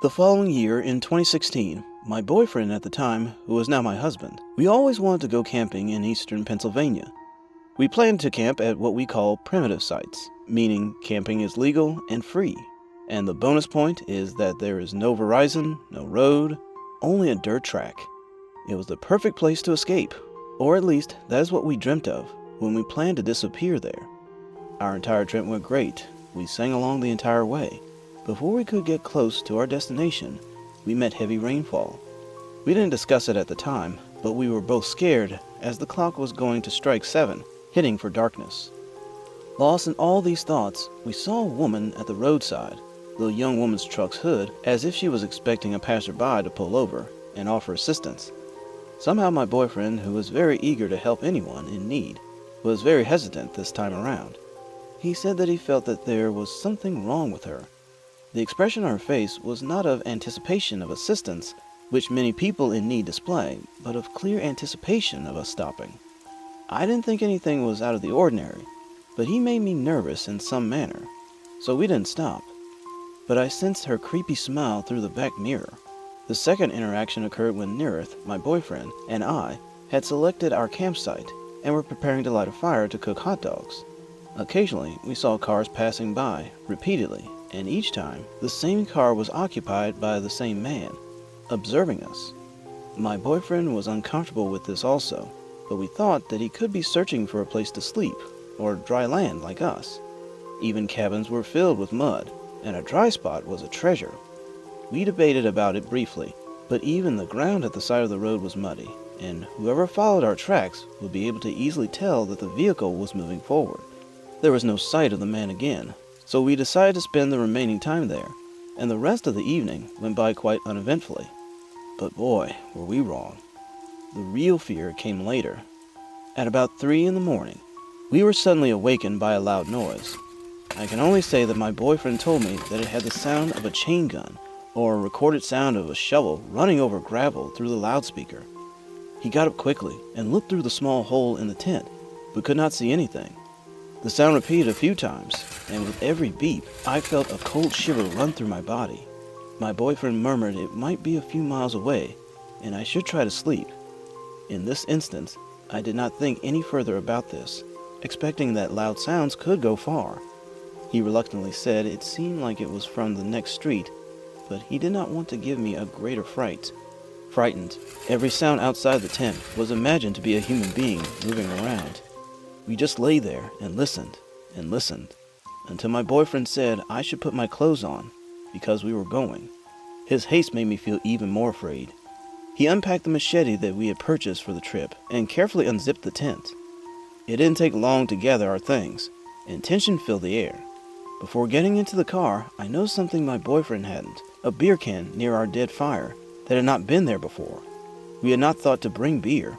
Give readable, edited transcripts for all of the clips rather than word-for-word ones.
The following year, in 2016, my boyfriend at the time, who is now my husband, we always wanted to go camping in eastern Pennsylvania. We planned to camp at what we call primitive sites, meaning camping is legal and free. And the bonus point is that there is no Verizon, no road, only a dirt track. It was the perfect place to escape, or at least that is what we dreamt of when we planned to disappear there. Our entire trip went great. We sang along the entire way. Before we could get close to our destination, we met heavy rainfall. We didn't discuss it at the time, but we were both scared as the clock was going to strike 7, hitting for darkness. Lost in all these thoughts, we saw a woman at the roadside, the young woman's truck's hood, as if she was expecting a passerby to pull over and offer assistance. Somehow my boyfriend, who was very eager to help anyone in need, was very hesitant this time around. He said that he felt that there was something wrong with her. The expression on her face was not of anticipation of assistance, which many people in need display, but of clear anticipation of us stopping. I didn't think anything was out of the ordinary, but he made me nervous in some manner, so we didn't stop. But I sensed her creepy smile through the back mirror. The second interaction occurred when Nerith, my boyfriend, and I had selected our campsite and were preparing to light a fire to cook hot dogs. Occasionally, we saw cars passing by, repeatedly, and each time, the same car was occupied by the same man, observing us. My boyfriend was uncomfortable with this also, but we thought that he could be searching for a place to sleep, or dry land like us. Even cabins were filled with mud, and a dry spot was a treasure. We debated about it briefly, but even the ground at the side of the road was muddy, and whoever followed our tracks would be able to easily tell that the vehicle was moving forward. There was no sight of the man again, so we decided to spend the remaining time there, and the rest of the evening went by quite uneventfully. But boy, were we wrong. The real fear came later. At about 3 in the morning, we were suddenly awakened by a loud noise. I can only say that my boyfriend told me that it had the sound of a chain gun, or a recorded sound of a shovel running over gravel through the loudspeaker. He got up quickly and looked through the small hole in the tent, but could not see anything. The sound repeated a few times, and with every beep, I felt a cold shiver run through my body. My boyfriend murmured it might be a few miles away, and I should try to sleep. In this instance, I did not think any further about this, expecting that loud sounds could go far. He reluctantly said it seemed like it was from the next street, but he did not want to give me a greater fright. Frightened, every sound outside the tent was imagined to be a human being moving around. We just lay there and listened, until my boyfriend said I should put my clothes on, because we were going. His haste made me feel even more afraid. He unpacked the machete that we had purchased for the trip and carefully unzipped the tent. It didn't take long to gather our things, and tension filled the air. Before getting into the car, I noticed something my boyfriend hadn't, a beer can near our dead fire that had not been there before. We had not thought to bring beer.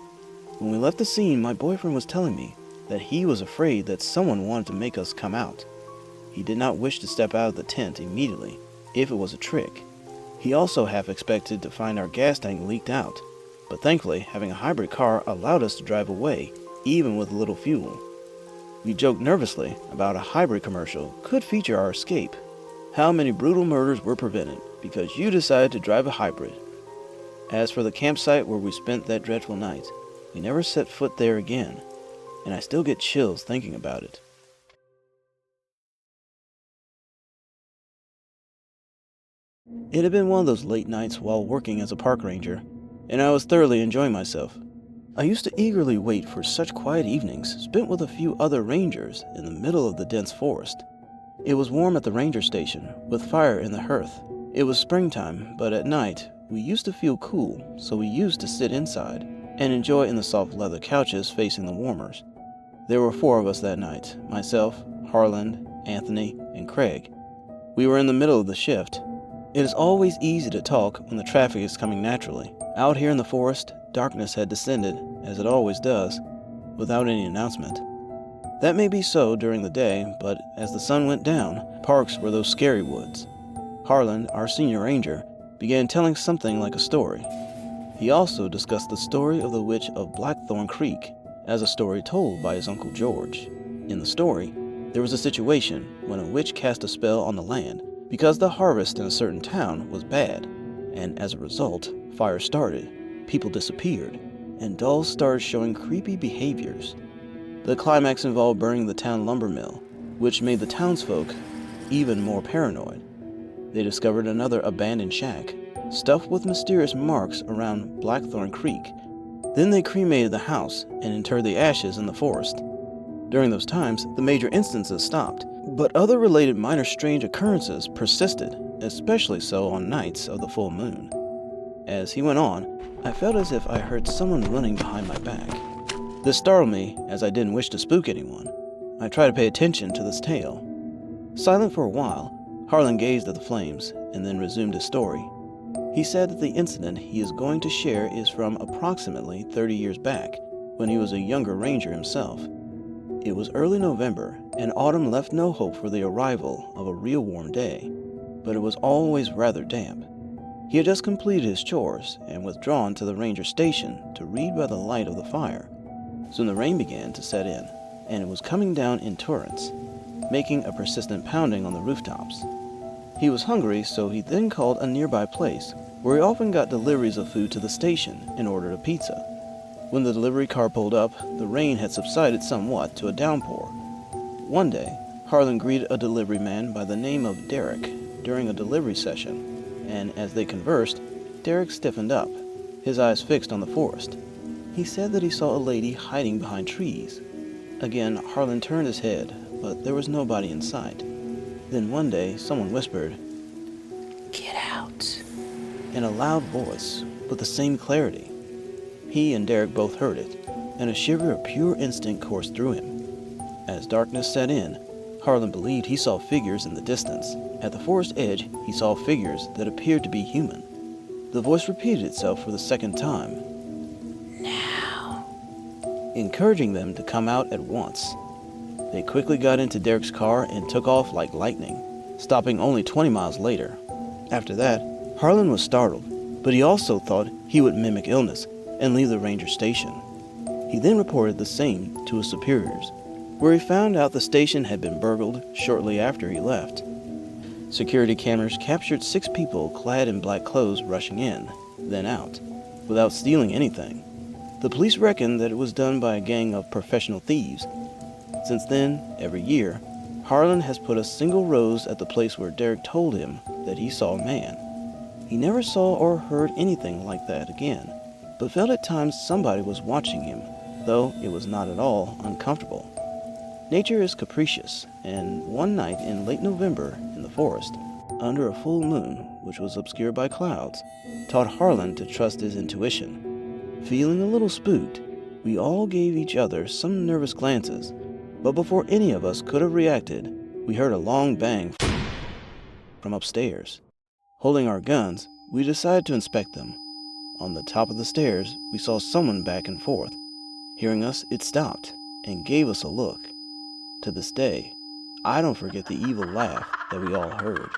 When we left the scene, my boyfriend was telling me that he was afraid that someone wanted to make us come out. He did not wish to step out of the tent immediately if it was a trick. He also half expected to find our gas tank leaked out, but thankfully having a hybrid car allowed us to drive away even with little fuel. We joked nervously about a hybrid commercial could feature our escape. How many brutal murders were prevented because you decided to drive a hybrid. As for the campsite where we spent that dreadful night, we never set foot there again, and I still get chills thinking about it. It had been one of those late nights while working as a park ranger, and I was thoroughly enjoying myself. I used to eagerly wait for such quiet evenings spent with a few other rangers in the middle of the dense forest. It was warm at the ranger station, with fire in the hearth. It was springtime, but at night, we used to feel cool, so we used to sit inside and enjoy in the soft leather couches facing the warmers. There were 4 of us that night, myself, Harland, Anthony, and Craig. We were in the middle of the shift. It is always easy to talk when the traffic is coming naturally. Out here in the forest, darkness had descended, as it always does, without any announcement. That may be so during the day, but as the sun went down, parks were those scary woods. Harland, our senior ranger, began telling something like a story. He also discussed the story of the Witch of Blackthorn Creek as a story told by his Uncle George. In the story, there was a situation when a witch cast a spell on the land Because the harvest in a certain town was bad, and as a result, fire started, people disappeared, and dolls started showing creepy behaviors. The climax involved burning the town lumber mill, which made the townsfolk even more paranoid. They discovered another abandoned shack, stuffed with mysterious marks around Blackthorn Creek. Then they cremated the house and interred the ashes in the forest. During those times, the major instances stopped, but other related minor strange occurrences persisted, especially so on nights of the full moon. As he went on, I felt as if I heard someone running behind my back. This startled me, as I didn't wish to spook anyone. I tried to pay attention to this tale. Silent for a while, Harlan gazed at the flames and then resumed his story. He said that the incident he is going to share is from approximately 30 years back, when he was a younger ranger himself. It was early November, and autumn left no hope for the arrival of a real warm day, but it was always rather damp. He had just completed his chores and withdrawn to the ranger station to read by the light of the fire. Soon the rain began to set in, and it was coming down in torrents, making a persistent pounding on the rooftops. He was hungry, so he then called a nearby place, where he often got deliveries of food to the station and ordered a pizza. When the delivery car pulled up, the rain had subsided somewhat to a downpour. One day, Harlan greeted a delivery man by the name of Derek during a delivery session, and as they conversed, Derek stiffened up, his eyes fixed on the forest. He said that he saw a lady hiding behind trees. Again, Harlan turned his head, but there was nobody in sight. Then one day, someone whispered, "Get out," in a loud voice, with the same clarity. He and Derek both heard it, and a shiver of pure instinct coursed through him. As darkness set in, Harlan believed he saw figures in the distance. At the forest edge, he saw figures that appeared to be human. The voice repeated itself for the second time, "Now," encouraging them to come out at once. They quickly got into Derek's car and took off like lightning, stopping only 20 miles later. After that, Harlan was startled, but he also thought he would mimic illness and leave the ranger station. He then reported the same to his superiors, where he found out the station had been burgled shortly after he left. Security cameras captured 6 people clad in black clothes rushing in, then out, without stealing anything. The police reckoned that it was done by a gang of professional thieves. Since then, every year, Harlan has put a single rose at the place where Derek told him that he saw a man. He never saw or heard anything like that again, but felt at times somebody was watching him, though it was not at all uncomfortable. Nature is capricious, and one night in late November in the forest, under a full moon, which was obscured by clouds, taught Harlan to trust his intuition. Feeling a little spooked, we all gave each other some nervous glances, but before any of us could have reacted, we heard a long bang from upstairs. Holding our guns, we decided to inspect them. On the top of the stairs, we saw someone back and forth. Hearing us, it stopped and gave us a look. To this day, I don't forget the evil laugh that we all heard.